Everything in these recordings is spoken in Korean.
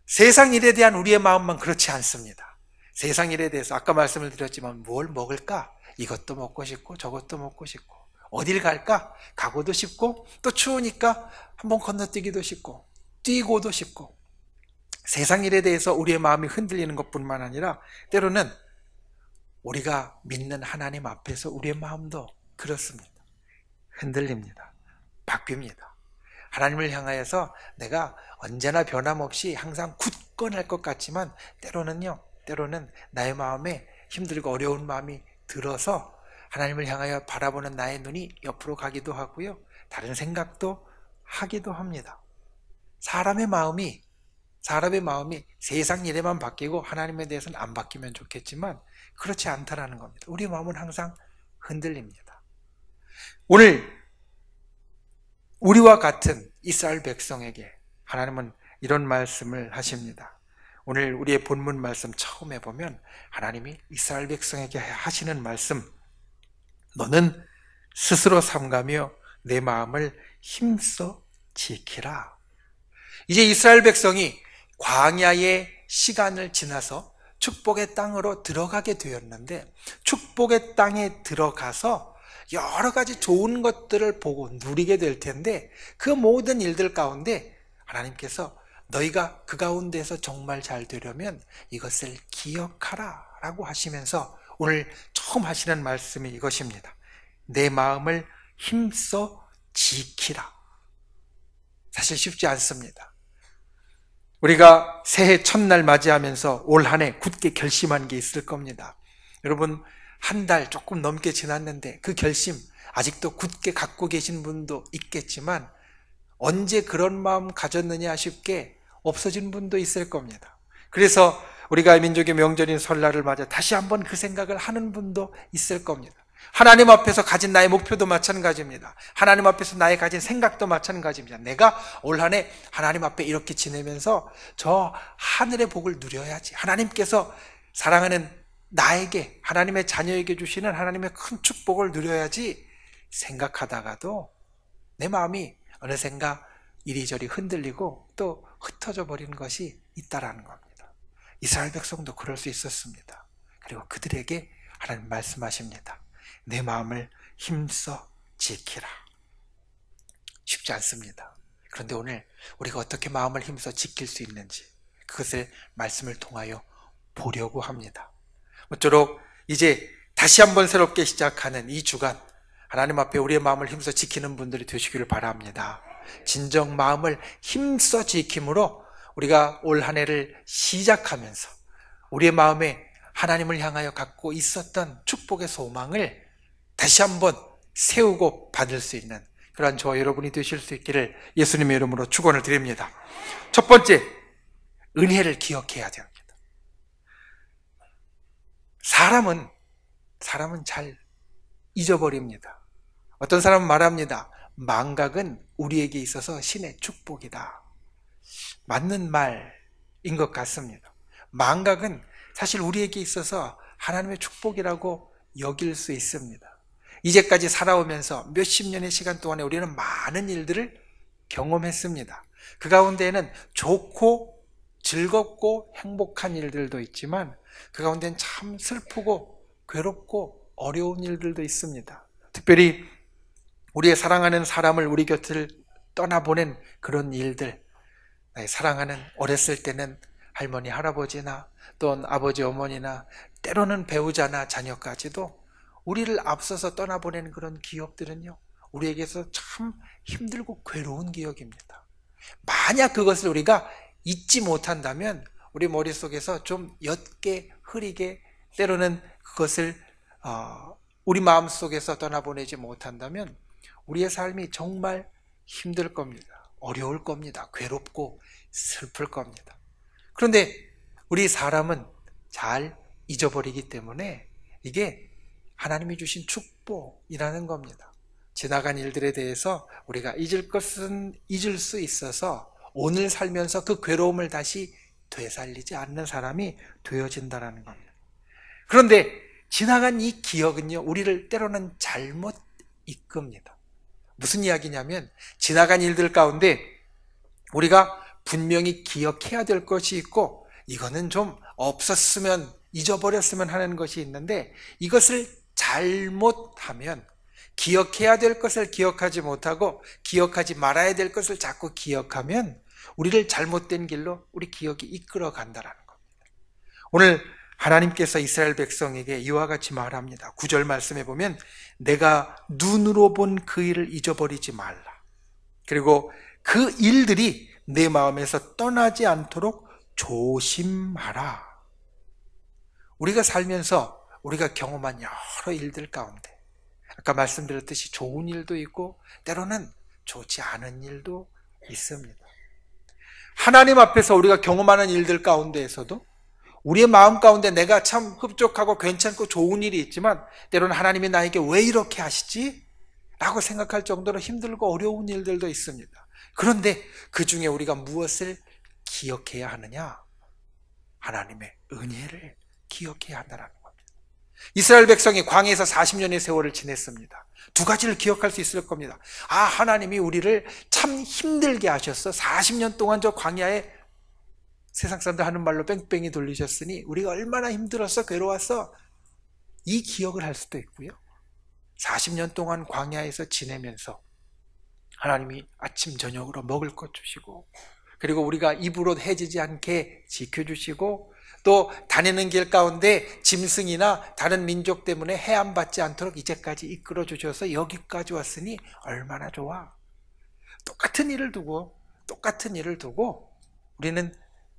세상 일에 대한 우리의 마음만 그렇지 않습니다. 세상 일에 대해서 아까 말씀을 드렸지만 뭘 먹을까? 이것도 먹고 싶고 저것도 먹고 싶고 어딜 갈까? 가고도 싶고 또 추우니까 한번 건너뛰기도 싶고 뛰고도 싶고 세상 일에 대해서 우리의 마음이 흔들리는 것뿐만 아니라 때로는 우리가 믿는 하나님 앞에서 우리의 마음도 그렇습니다. 흔들립니다. 바뀝니다. 하나님을 향하여서 내가 언제나 변함없이 항상 굳건할 것 같지만 때로는 나의 마음에 힘들고 어려운 마음이 들어서 하나님을 향하여 바라보는 나의 눈이 옆으로 가기도 하고요. 다른 생각도 하기도 합니다. 사람의 마음이 세상 일에만 바뀌고 하나님에 대해서는 안 바뀌면 좋겠지만 그렇지 않다라는 겁니다. 우리 마음은 항상 흔들립니다. 오늘 우리와 같은 이스라엘 백성에게 하나님은 이런 말씀을 하십니다. 오늘 우리의 본문 말씀 처음에 보면 하나님이 이스라엘 백성에게 하시는 말씀, 너는 스스로 삼가며 내 마음을 힘써 지키라. 이제 이스라엘 백성이 광야의 시간을 지나서 축복의 땅으로 들어가게 되었는데 축복의 땅에 들어가서 여러 가지 좋은 것들을 보고 누리게 될 텐데 그 모든 일들 가운데 하나님께서 너희가 그 가운데서 정말 잘 되려면 이것을 기억하라 라고 하시면서 오늘 처음 하시는 말씀이 이것입니다. 내 마음을 힘써 지키라. 사실 쉽지 않습니다. 우리가 새해 첫날 맞이하면서 올 한 해 굳게 결심한 게 있을 겁니다. 여러분 한 달 조금 넘게 지났는데 그 결심 아직도 굳게 갖고 계신 분도 있겠지만 언제 그런 마음 가졌느냐 싶게 없어진 분도 있을 겁니다. 그래서 우리가 민족의 명절인 설날을 맞아 다시 한번 그 생각을 하는 분도 있을 겁니다. 하나님 앞에서 가진 나의 목표도 마찬가지입니다. 하나님 앞에서 나의 가진 생각도 마찬가지입니다. 내가 올 한 해 하나님 앞에 이렇게 지내면서 저 하늘의 복을 누려야지. 하나님께서 사랑하는 나에게, 하나님의 자녀에게 주시는 하나님의 큰 축복을 누려야지 생각하다가도 내 마음이 어느샌가 이리저리 흔들리고 또 흩어져 버리는 것이 있다라는 겁니다. 이스라엘 백성도 그럴 수 있었습니다. 그리고 그들에게 하나님 말씀하십니다. 내 마음을 힘써 지키라. 쉽지 않습니다. 그런데 오늘 우리가 어떻게 마음을 힘써 지킬 수 있는지 그것을 말씀을 통하여 보려고 합니다. 모쪼록 이제 다시 한번 새롭게 시작하는 이 주간 하나님 앞에 우리의 마음을 힘써 지키는 분들이 되시기를 바랍니다. 진정 마음을 힘써 지킴으로 우리가 올 한 해를 시작하면서 우리의 마음에 하나님을 향하여 갖고 있었던 축복의 소망을 다시 한번 세우고 받을 수 있는 그러한 저와 여러분이 되실 수 있기를 예수님의 이름으로 축원을 드립니다. 첫 번째, 은혜를 기억해야 됩니다. 사람은 잘 잊어버립니다. 어떤 사람은 말합니다. 망각은 우리에게 있어서 신의 축복이다. 맞는 말인 것 같습니다. 망각은 사실 우리에게 있어서 하나님의 축복이라고 여길 수 있습니다. 이제까지 살아오면서 몇십 년의 시간 동안에 우리는 많은 일들을 경험했습니다. 그 가운데에는 좋고 즐겁고 행복한 일들도 있지만 그 가운데는 참 슬프고 괴롭고 어려운 일들도 있습니다. 특별히 우리의 사랑하는 사람을 우리 곁을 떠나보낸 그런 일들, 사랑하는 어렸을 때는 할머니, 할아버지나 또는 아버지, 어머니나 때로는 배우자나 자녀까지도 우리를 앞서서 떠나보내는 그런 기억들은요, 우리에게서 참 힘들고 괴로운 기억입니다. 만약 그것을 우리가 잊지 못한다면 우리 머릿속에서 좀 옅게 흐리게 때로는 그것을 우리 마음속에서 떠나보내지 못한다면 우리의 삶이 정말 힘들 겁니다. 어려울 겁니다. 괴롭고 슬플 겁니다. 그런데 우리 사람은 잘 잊어버리기 때문에 이게 하나님이 주신 축복이라는 겁니다. 지나간 일들에 대해서 우리가 잊을 것은 잊을 수 있어서 오늘 살면서 그 괴로움을 다시 되살리지 않는 사람이 되어진다는 겁니다. 그런데 지나간 이 기억은요, 우리를 때로는 잘못 이끕니다. 무슨 이야기냐면 지나간 일들 가운데 우리가 분명히 기억해야 될 것이 있고 이거는 좀 없었으면 잊어버렸으면 하는 것이 있는데 이것을 잘못하면 기억해야 될 것을 기억하지 못하고 기억하지 말아야 될 것을 자꾸 기억하면 우리를 잘못된 길로 우리 기억이 이끌어 간다라는 겁니다. 오늘 하나님께서 이스라엘 백성에게 이와 같이 말합니다. 9절 말씀에 보면 내가 눈으로 본 그 일을 잊어버리지 말라. 그리고 그 일들이 내 마음에서 떠나지 않도록 조심하라. 우리가 살면서 우리가 경험한 여러 일들 가운데 아까 말씀드렸듯이 좋은 일도 있고 때로는 좋지 않은 일도 있습니다. 하나님 앞에서 우리가 경험하는 일들 가운데에서도 우리의 마음 가운데 내가 참 흡족하고 괜찮고 좋은 일이 있지만 때로는 하나님이 나에게 왜 이렇게 하시지? 라고 생각할 정도로 힘들고 어려운 일들도 있습니다. 그런데 그 중에 우리가 무엇을 기억해야 하느냐? 하나님의 은혜를 기억해야 한다는 겁니다. 이스라엘 백성이 광야에서 40년의 세월을 지냈습니다. 두 가지를 기억할 수 있을 겁니다. 하나님이 우리를 참 힘들게 하셨어. 40년 동안 저 광야에 세상 사람들 하는 말로 뺑뺑이 돌리셨으니 우리가 얼마나 힘들었어, 괴로웠어. 이 기억을 할 수도 있고요. 40년 동안 광야에서 지내면서 하나님이 아침 저녁으로 먹을 것 주시고 그리고 우리가 입으로 해지지 않게 지켜주시고 또 다니는 길 가운데 짐승이나 다른 민족 때문에 해함받지 않도록 이제까지 이끌어 주셔서 여기까지 왔으니 얼마나 좋아. 똑같은 일을 두고 우리는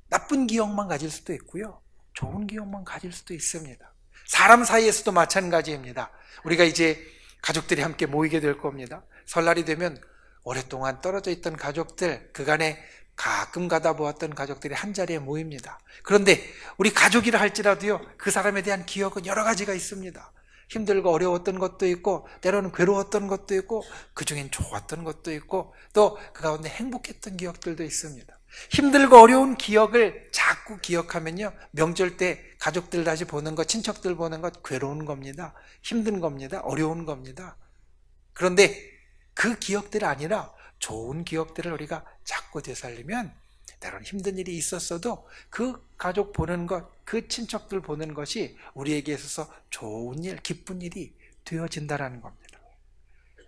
나쁜 기억만 가질 수도 있고요. 좋은 기억만 가질 수도 있습니다. 사람 사이에서도 마찬가지입니다. 우리가 이제 가족들이 함께 모이게 될 겁니다. 설날이 되면 오랫동안 떨어져 있던 가족들, 그간에 가끔 가다 보았던 가족들이 한자리에 모입니다. 그런데 우리 가족이라 할지라도요, 그 사람에 대한 기억은 여러 가지가 있습니다. 힘들고 어려웠던 것도 있고 때로는 괴로웠던 것도 있고 그중엔 좋았던 것도 있고 또 그 가운데 행복했던 기억들도 있습니다. 힘들고 어려운 기억을 자꾸 기억하면요, 명절 때 가족들 다시 보는 것, 친척들 보는 것 괴로운 겁니다. 힘든 겁니다. 어려운 겁니다. 그런데 그 기억들이 아니라 좋은 기억들을 우리가 자꾸 되살리면 때로는 힘든 일이 있었어도 그 가족 보는 것, 그 친척들 보는 것이 우리에게 있어서 좋은 일, 기쁜 일이 되어진다는 겁니다.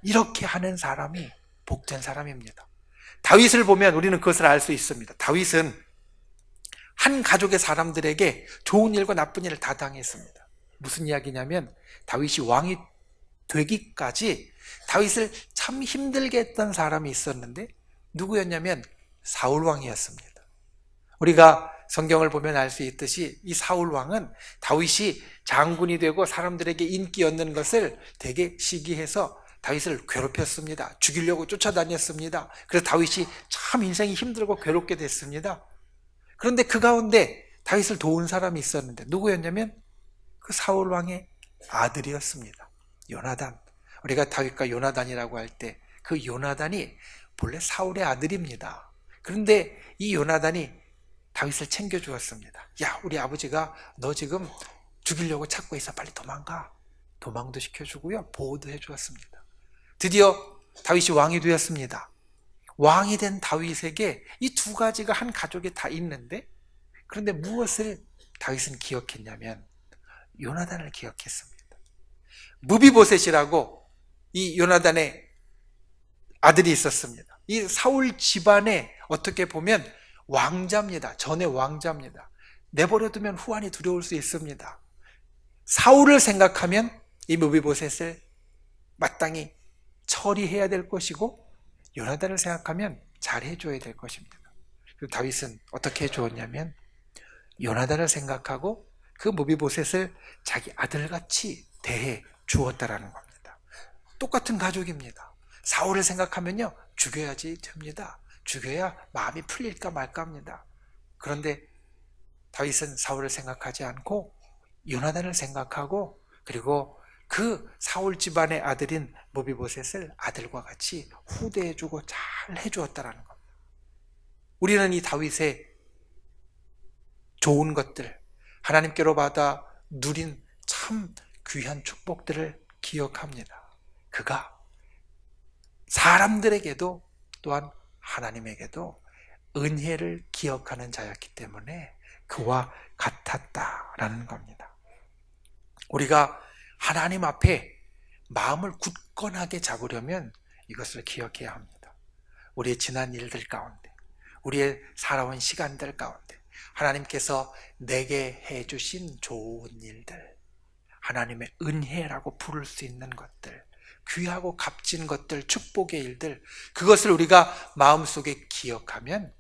이렇게 하는 사람이 복된 사람입니다. 다윗을 보면 우리는 그것을 알 수 있습니다. 다윗은 한 가족의 사람들에게 좋은 일과 나쁜 일을 다 당했습니다. 무슨 이야기냐면 다윗이 왕이 되기까지 다윗을 참 힘들게 했던 사람이 있었는데 누구였냐면 사울 왕이었습니다. 우리가 성경을 보면 알 수 있듯이 이 사울 왕은 다윗이 장군이 되고 사람들에게 인기 얻는 것을 되게 시기해서 다윗을 괴롭혔습니다. 죽이려고 쫓아다녔습니다. 그래서 다윗이 참 인생이 힘들고 괴롭게 됐습니다. 그런데 그 가운데 다윗을 도운 사람이 있었는데 누구였냐면 그 사울 왕의 아들이었습니다. 요나단. 우리가 다윗과 요나단이라고 할 때 그 요나단이 본래 사울의 아들입니다. 그런데 이 요나단이 다윗을 챙겨주었습니다. 야, 우리 아버지가 너 지금 죽이려고 찾고 있어. 빨리 도망가. 도망도 시켜주고요. 보호도 해주었습니다. 드디어 다윗이 왕이 되었습니다. 왕이 된 다윗에게 이 두 가지가 한 가족에 다 있는데 그런데 무엇을 다윗은 기억했냐면 요나단을 기억했습니다. 무비보셋이라고 이 요나단의 아들이 있었습니다. 이 사울 집안에 어떻게 보면 왕자입니다. 전의 왕자입니다. 내버려두면 후환이 두려울 수 있습니다. 사울을 생각하면 이 무비보셋을 마땅히 처리해야 될 것이고 요나단을 생각하면 잘해줘야 될 것입니다. 그리고 다윗은 어떻게 해주었냐면 요나단을 생각하고 그 무비보셋을 자기 아들같이 대해 주었다라는 겁니다. 똑같은 가족입니다. 사울을 생각하면요, 죽여야지 됩니다. 죽여야 마음이 풀릴까 말까 합니다. 그런데 다윗은 사울을 생각하지 않고 요나단을 생각하고 그리고 그 사울 집안의 아들인 무비보셋을 아들과 같이 후대해주고 잘 해주었다라는 겁니다. 우리는 이 다윗의 좋은 것들, 하나님께로 받아 누린 참 귀한 축복들을 기억합니다. 그가 사람들에게도 또한 하나님에게도 은혜를 기억하는 자였기 때문에 그와 같았다라는 겁니다. 우리가 하나님 앞에 마음을 굳건하게 잡으려면 이것을 기억해야 합니다. 우리의 지난 일들 가운데, 우리의 살아온 시간들 가운데 하나님께서 내게 해주신 좋은 일들, 하나님의 은혜라고 부를 수 있는 것들, 귀하고 값진 것들, 축복의 일들, 그것을 우리가 마음속에 기억하면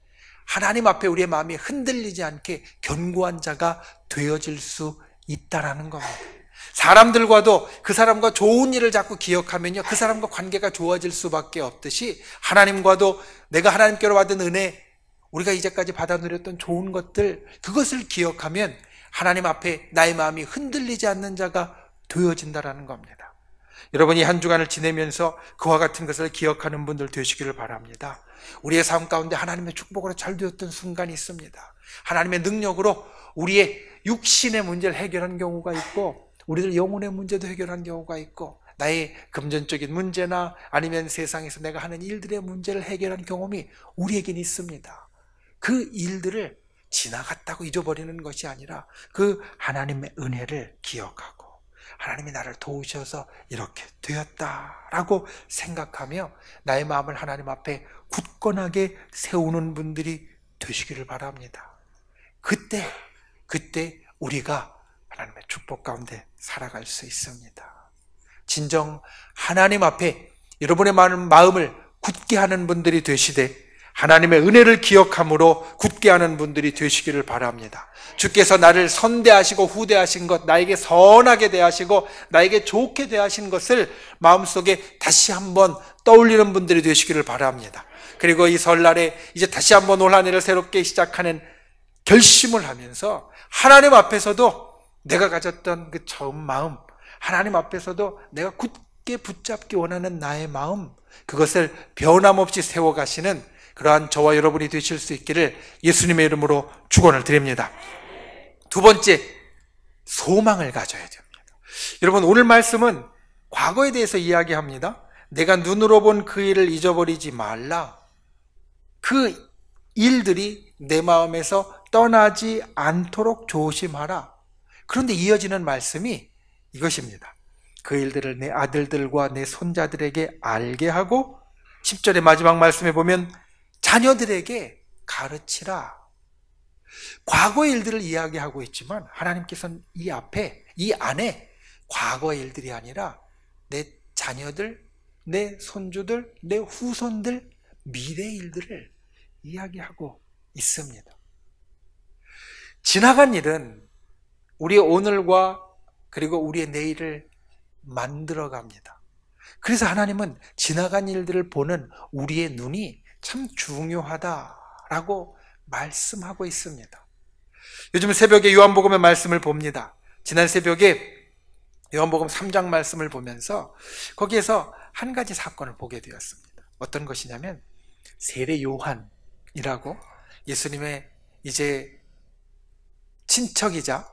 하나님 앞에 우리의 마음이 흔들리지 않게 견고한 자가 되어질 수 있다라는 겁니다. 사람들과도 그 사람과 좋은 일을 자꾸 기억하면요, 그 사람과 관계가 좋아질 수밖에 없듯이 하나님과도 내가 하나님께로 받은 은혜, 우리가 이제까지 받아 누렸던 좋은 것들, 그것을 기억하면 하나님 앞에 나의 마음이 흔들리지 않는 자가 되어진다라는 겁니다. 여러분이 한 주간을 지내면서 그와 같은 것을 기억하는 분들 되시기를 바랍니다. 우리의 삶 가운데 하나님의 축복으로 잘 되었던 순간이 있습니다. 하나님의 능력으로 우리의 육신의 문제를 해결한 경우가 있고, 우리들 영혼의 문제도 해결한 경우가 있고, 나의 금전적인 문제나 아니면 세상에서 내가 하는 일들의 문제를 해결한 경험이 우리에겐 있습니다. 그 일들을 지나갔다고 잊어버리는 것이 아니라 그 하나님의 은혜를 기억하고 하나님이 나를 도우셔서 이렇게 되었다라고 생각하며 나의 마음을 하나님 앞에 굳건하게 세우는 분들이 되시기를 바랍니다. 그때 우리가 하나님의 축복 가운데 살아갈 수 있습니다. 진정 하나님 앞에 여러분의 마음을 굳게 하는 분들이 되시되 하나님의 은혜를 기억함으로 굳게 하는 분들이 되시기를 바랍니다. 주께서 나를 선대하시고 후대하신 것, 나에게 선하게 대하시고 나에게 좋게 대하신 것을 마음속에 다시 한번 떠올리는 분들이 되시기를 바랍니다. 그리고 이 설날에 이제 다시 한번 올 한 해를 새롭게 시작하는 결심을 하면서 하나님 앞에서도 내가 가졌던 그 처음 마음, 하나님 앞에서도 내가 굳게 붙잡기 원하는 나의 마음, 그것을 변함없이 세워가시는 그러한 저와 여러분이 되실 수 있기를 예수님의 이름으로 축원을 드립니다. 두 번째, 소망을 가져야 됩니다. 여러분, 오늘 말씀은 과거에 대해서 이야기합니다. 내가 눈으로 본 그 일을 잊어버리지 말라. 그 일들이 내 마음에서 떠나지 않도록 조심하라. 그런데 이어지는 말씀이 이것입니다. 그 일들을 내 아들들과 내 손자들에게 알게 하고 10절의 마지막 말씀에 보면 자녀들에게 가르치라. 과거의 일들을 이야기하고 있지만 하나님께서는 이 안에 과거의 일들이 아니라 내 자녀들, 내 손주들, 내 후손들, 미래의 일들을 이야기하고 있습니다. 지나간 일은 우리의 오늘과 그리고 우리의 내일을 만들어갑니다. 그래서 하나님은 지나간 일들을 보는 우리의 눈이 참 중요하다라고 말씀하고 있습니다. 요즘 새벽에 요한복음의 말씀을 봅니다. 지난 새벽에 요한복음 3장 말씀을 보면서 거기에서 한 가지 사건을 보게 되었습니다. 어떤 것이냐면 세례 요한이라고 예수님의 이제 친척이자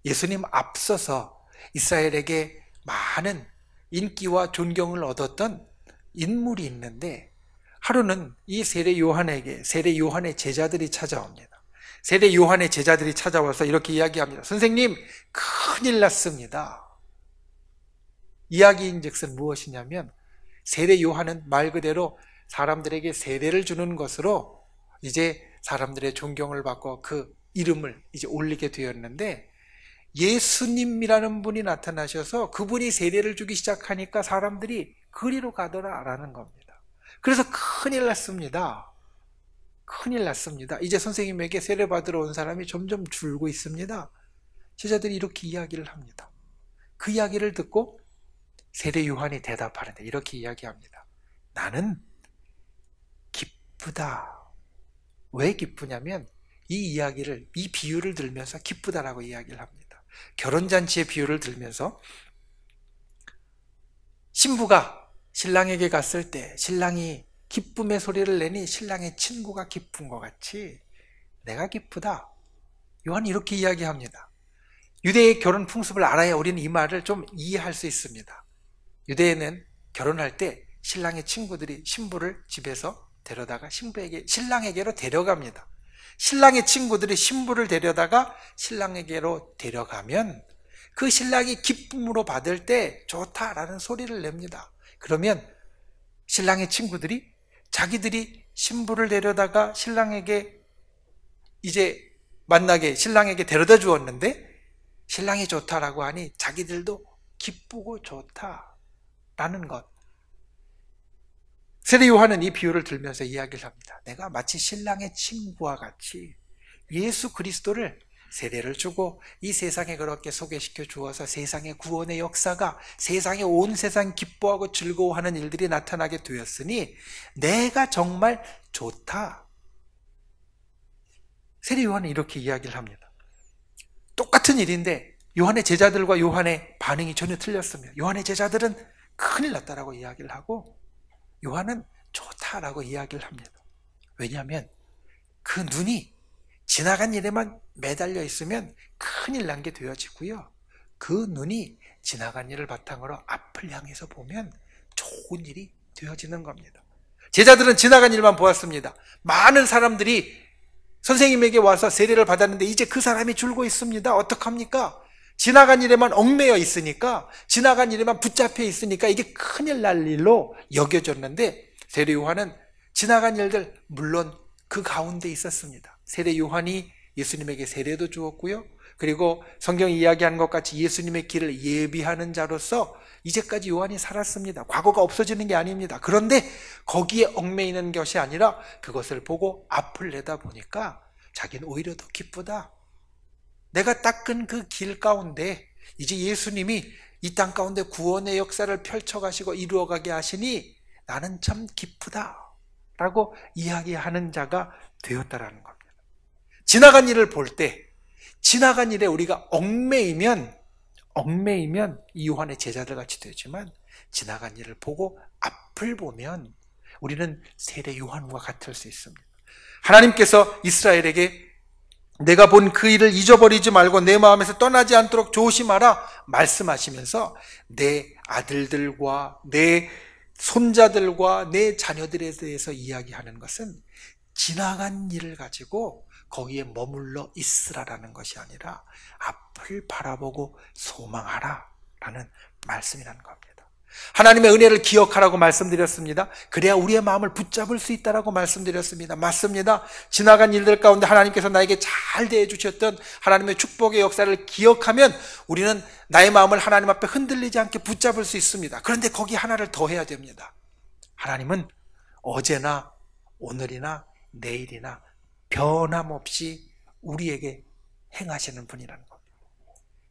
예수님 앞서서 이스라엘에게 많은 인기와 존경을 얻었던 인물이 있는데 하루는 이 세례 요한의 제자들이 찾아옵니다. 세례 요한의 제자들이 찾아와서 이렇게 이야기합니다. 선생님, 큰일 났습니다. 이야기인즉슨 무엇이냐면 세례 요한은 말 그대로 사람들에게 세례를 주는 것으로 이제 사람들의 존경을 받고 그 이름을 이제 올리게 되었는데 예수님이라는 분이 나타나셔서 그분이 세례를 주기 시작하니까 사람들이 그리로 가더라라는 겁니다. 그래서 큰일 났습니다. 큰일 났습니다. 이제 선생님에게 세례 받으러 온 사람이 점점 줄고 있습니다. 제자들이 이렇게 이야기를 합니다. 그 이야기를 듣고 세례 요한이 대답하는데 이렇게 이야기합니다. 나는 기쁘다. 왜 기쁘냐면 이 비유를 들면서 기쁘다라고 이야기를 합니다. 결혼잔치의 비유를 들면서 신부가 신랑에게 갔을 때 신랑이 기쁨의 소리를 내니 신랑의 친구가 기쁜 것 같이 내가 기쁘다. 요한이 이렇게 이야기합니다. 유대의 결혼 풍습을 알아야 우리는 이 말을 좀 이해할 수 있습니다. 유대에는 결혼할 때 신랑의 친구들이 신부를 집에서 데려다가 신랑에게로 데려갑니다. 신랑의 친구들이 신부를 데려다가 신랑에게로 데려가면 그 신랑이 기쁨으로 받을 때 좋다라는 소리를 냅니다. 그러면 신랑의 친구들이 자기들이 신부를 데려다가 신랑에게 이제 만나게 신랑에게 데려다 주었는데 신랑이 좋다라고 하니 자기들도 기쁘고 좋다라는 것. 세례 요한은 이 비유를 들면서 이야기를 합니다. 내가 마치 신랑의 친구와 같이 예수 그리스도를 세례를 주고 이 세상에 그렇게 소개시켜 주어서 세상의 구원의 역사가 세상에 온 세상 기뻐하고 즐거워하는 일들이 나타나게 되었으니 내가 정말 좋다. 세례 요한은 이렇게 이야기를 합니다. 똑같은 일인데 요한의 제자들과 요한의 반응이 전혀 틀렸습니다. 요한의 제자들은 큰일 났다라고 이야기를 하고 요한은 좋다라고 이야기를 합니다. 왜냐하면 그 눈이 지나간 일에만 매달려 있으면 큰일 난 게 되어지고요. 그 눈이 지나간 일을 바탕으로 앞을 향해서 보면 좋은 일이 되어지는 겁니다. 제자들은 지나간 일만 보았습니다. 많은 사람들이 선생님에게 와서 세례를 받았는데 이제 그 사람이 줄고 있습니다. 어떡합니까? 지나간 일에만 얽매여 있으니까, 지나간 일에만 붙잡혀 있으니까 이게 큰일 날 일로 여겨졌는데 세례 요한은 지나간 일들 물론 그 가운데 있었습니다. 세례 요한이 예수님에게 세례도 주었고요. 그리고 성경이 이야기하는 것 같이 예수님의 길을 예비하는 자로서 이제까지 요한이 살았습니다. 과거가 없어지는 게 아닙니다. 그런데 거기에 얽매이는 것이 아니라 그것을 보고 앞을 내다보니까 자기는 오히려 더 기쁘다. 내가 닦은 그 길 가운데 이제 예수님이 이 땅 가운데 구원의 역사를 펼쳐가시고 이루어가게 하시니 나는 참 기쁘다 라고 이야기하는 자가 되었다라는 겁니다. 지나간 일을 볼 때 지나간 일에 우리가 얽매이면 이 요한의 제자들 같이 되지만 지나간 일을 보고 앞을 보면 우리는 세례 요한과 같을 수 있습니다. 하나님께서 이스라엘에게 내가 본 그 일을 잊어버리지 말고 내 마음에서 떠나지 않도록 조심하라 말씀하시면서 내 아들들과 내 손자들과 내 자녀들에 대해서 이야기하는 것은 지나간 일을 가지고 거기에 머물러 있으라라는 것이 아니라 앞을 바라보고 소망하라 라는 말씀이라는 겁니다. 하나님의 은혜를 기억하라고 말씀드렸습니다. 그래야 우리의 마음을 붙잡을 수 있다라고 말씀드렸습니다. 맞습니다. 지나간 일들 가운데 하나님께서 나에게 잘 대해주셨던 하나님의 축복의 역사를 기억하면 우리는 나의 마음을 하나님 앞에 흔들리지 않게 붙잡을 수 있습니다. 그런데 거기 하나를 더 해야 됩니다. 하나님은 어제나 오늘이나 내일이나 변함없이 우리에게 행하시는 분이라는 겁니다.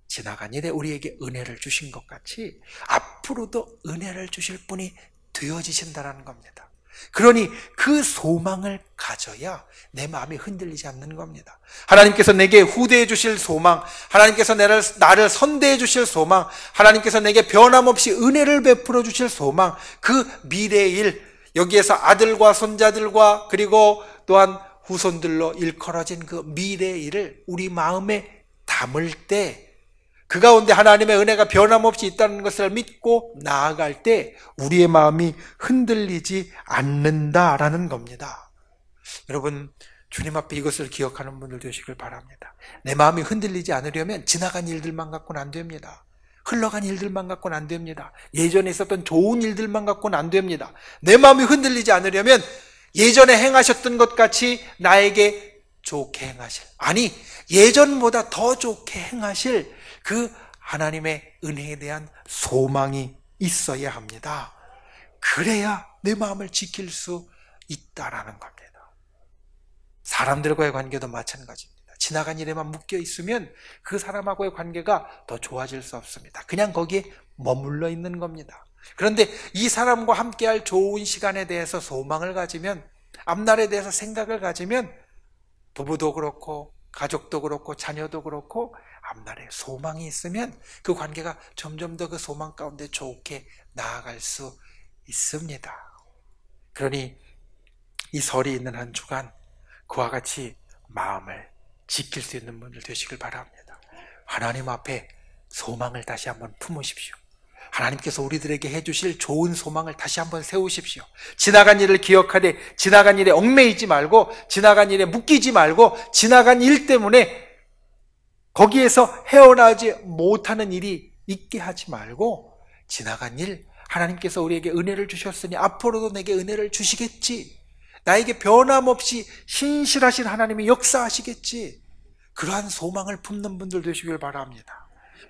지나간 일에 우리에게 은혜를 주신 것 같이 앞으로도 은혜를 주실 분이 되어지신다는 겁니다. 그러니 그 소망을 가져야 내 마음이 흔들리지 않는 겁니다. 하나님께서 내게 후대해 주실 소망, 하나님께서 나를 선대해 주실 소망, 하나님께서 내게 변함없이 은혜를 베풀어 주실 소망, 그 미래의 일, 여기에서 아들과 손자들과 그리고 또한 후손들로 일컬어진 그 미래의 일을 우리 마음에 담을 때 그 가운데 하나님의 은혜가 변함없이 있다는 것을 믿고 나아갈 때 우리의 마음이 흔들리지 않는다라는 겁니다. 여러분, 주님 앞에 이것을 기억하는 분들 되시길 바랍니다. 내 마음이 흔들리지 않으려면 지나간 일들만 갖고는 안 됩니다. 흘러간 일들만 갖고는 안 됩니다. 예전에 있었던 좋은 일들만 갖고는 안 됩니다. 내 마음이 흔들리지 않으려면 예전에 행하셨던 것 같이 나에게 좋게 행하실, 아니 예전보다 더 좋게 행하실 그 하나님의 은혜에 대한 소망이 있어야 합니다. 그래야 내 마음을 지킬 수 있다라는 겁니다. 사람들과의 관계도 마찬가지입니다. 지나간 일에만 묶여 있으면 그 사람하고의 관계가 더 좋아질 수 없습니다. 그냥 거기에 머물러 있는 겁니다. 그런데 이 사람과 함께할 좋은 시간에 대해서 소망을 가지면, 앞날에 대해서 생각을 가지면 부부도 그렇고 가족도 그렇고 자녀도 그렇고 앞날에 소망이 있으면 그 관계가 점점 더 그 소망 가운데 좋게 나아갈 수 있습니다. 그러니 이 설이 있는 한 주간 그와 같이 마음을 지킬 수 있는 분들 되시길 바랍니다. 하나님 앞에 소망을 다시 한번 품으십시오. 하나님께서 우리들에게 해주실 좋은 소망을 다시 한번 세우십시오. 지나간 일을 기억하되 지나간 일에 얽매이지 말고, 지나간 일에 묶이지 말고, 지나간 일 때문에 거기에서 헤어나오지 못하는 일이 있게 하지 말고, 지나간 일, 하나님께서 우리에게 은혜를 주셨으니 앞으로도 내게 은혜를 주시겠지, 나에게 변함없이 신실하신 하나님이 역사하시겠지, 그러한 소망을 품는 분들 되시길 바랍니다.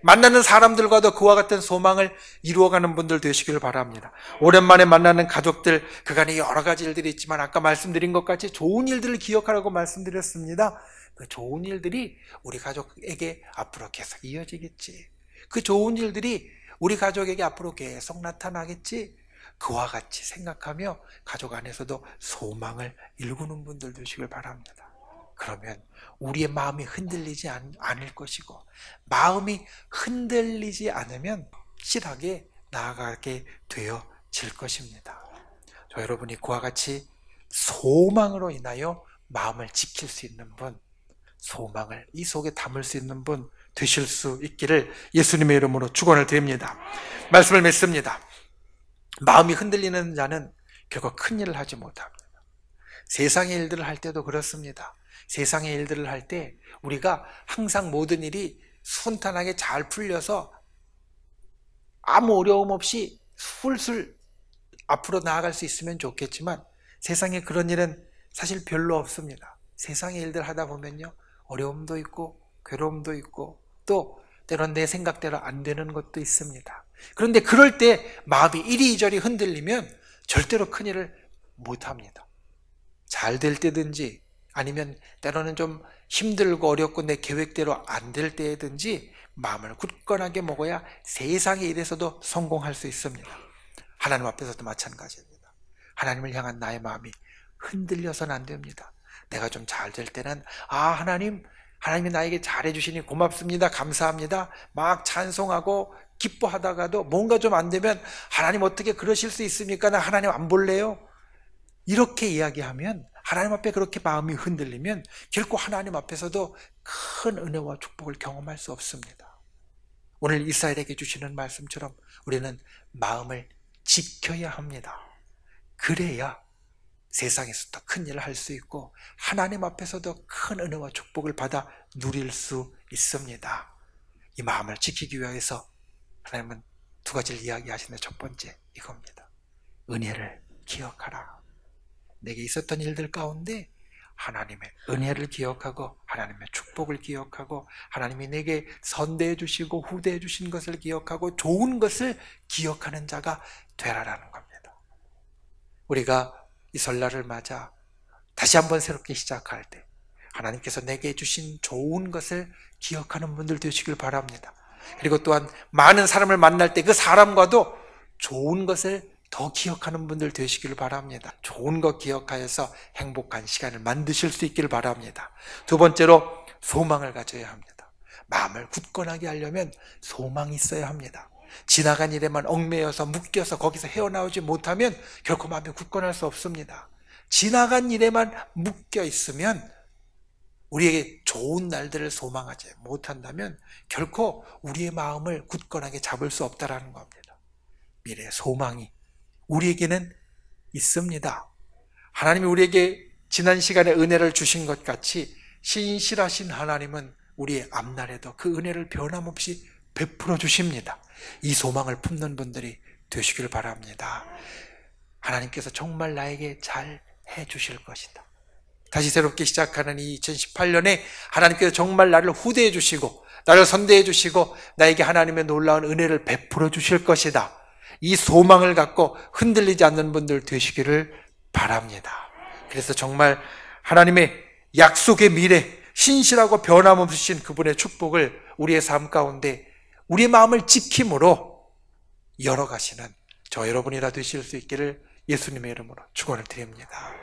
만나는 사람들과도 그와 같은 소망을 이루어가는 분들 되시길 바랍니다. 오랜만에 만나는 가족들, 그간에 여러 가지 일들이 있지만 아까 말씀드린 것 같이 좋은 일들을 기억하라고 말씀드렸습니다. 그 좋은 일들이 우리 가족에게 앞으로 계속 이어지겠지, 그 좋은 일들이 우리 가족에게 앞으로 계속 나타나겠지, 그와 같이 생각하며 가족 안에서도 소망을 일구는 분들 되시길 바랍니다. 그러면 우리의 마음이 흔들리지 않을 것이고, 마음이 흔들리지 않으면 확실하게 나아가게 되어질 것입니다. 저 여러분이 그와 같이 소망으로 인하여 마음을 지킬 수 있는 분, 소망을 이 속에 담을 수 있는 분 되실 수 있기를 예수님의 이름으로 축원을 드립니다. 말씀을 맺습니다. 마음이 흔들리는 자는 결국 큰 일을 하지 못합니다. 세상의 일들을 할 때도 그렇습니다. 세상의 일들을 할 때 우리가 항상 모든 일이 순탄하게 잘 풀려서 아무 어려움 없이 술술 앞으로 나아갈 수 있으면 좋겠지만, 세상에 그런 일은 사실 별로 없습니다. 세상의 일들 하다 보면요, 어려움도 있고 괴로움도 있고 또 때론 내 생각대로 안 되는 것도 있습니다. 그런데 그럴 때 마음이 이리저리 흔들리면 절대로 큰일을 못합니다. 잘 될 때든지 아니면 때로는 좀 힘들고 어렵고 내 계획대로 안 될 때든지 마음을 굳건하게 먹어야 세상의 일에서도 성공할 수 있습니다. 하나님 앞에서도 마찬가지입니다. 하나님을 향한 나의 마음이 흔들려서는 안 됩니다. 내가 좀 잘 될 때는 하나님이 나에게 잘해주시니 고맙습니다, 감사합니다 막 찬송하고 기뻐하다가도 뭔가 좀 안 되면 하나님 어떻게 그러실 수 있습니까? 나 하나님 안 볼래요? 이렇게 이야기하면, 하나님 앞에 그렇게 마음이 흔들리면 결코 하나님 앞에서도 큰 은혜와 축복을 경험할 수 없습니다. 오늘 이스라엘에게 주시는 말씀처럼 우리는 마음을 지켜야 합니다. 그래야 세상에서 더 큰 일을 할 수 있고 하나님 앞에서도 큰 은혜와 축복을 받아 누릴 수 있습니다. 이 마음을 지키기 위해서 하나님은 두 가지를 이야기하시는데, 첫 번째 이겁니다. 은혜를 기억하라. 내게 있었던 일들 가운데 하나님의 은혜를 기억하고 하나님의 축복을 기억하고 하나님이 내게 선대해 주시고 후대해 주신 것을 기억하고 좋은 것을 기억하는 자가 되라라는 겁니다. 우리가 이 설날을 맞아 다시 한번 새롭게 시작할 때 하나님께서 내게 주신 좋은 것을 기억하는 분들 되시길 바랍니다. 그리고 또한 많은 사람을 만날 때 그 사람과도 좋은 것을 더 기억하는 분들 되시길 바랍니다. 좋은 것 기억하여서 행복한 시간을 만드실 수 있기를 바랍니다. 두 번째로 소망을 가져야 합니다. 마음을 굳건하게 하려면 소망이 있어야 합니다. 지나간 일에만 얽매여서 묶여서 거기서 헤어나오지 못하면 결코 마음이 굳건할 수 없습니다. 지나간 일에만 묶여 있으면, 우리에게 좋은 날들을 소망하지 못한다면 결코 우리의 마음을 굳건하게 잡을 수 없다는 겁니다. 미래의 소망이 우리에게는 있습니다. 하나님이 우리에게 지난 시간에 은혜를 주신 것 같이 신실하신 하나님은 우리의 앞날에도 그 은혜를 변함없이 베풀어 주십니다. 이 소망을 품는 분들이 되시길 바랍니다. 하나님께서 정말 나에게 잘 해주실 것이다. 다시 새롭게 시작하는 이 2018년에 하나님께서 정말 나를 후대해 주시고 나를 선대해 주시고 나에게 하나님의 놀라운 은혜를 베풀어 주실 것이다. 이 소망을 갖고 흔들리지 않는 분들 되시기를 바랍니다. 그래서 정말 하나님의 약속의 미래, 신실하고 변함없으신 그분의 축복을 우리의 삶 가운데 우리의 마음을 지킴으로 열어가시는 저 여러분이라 되실 수 있기를 예수님의 이름으로 축원을 드립니다.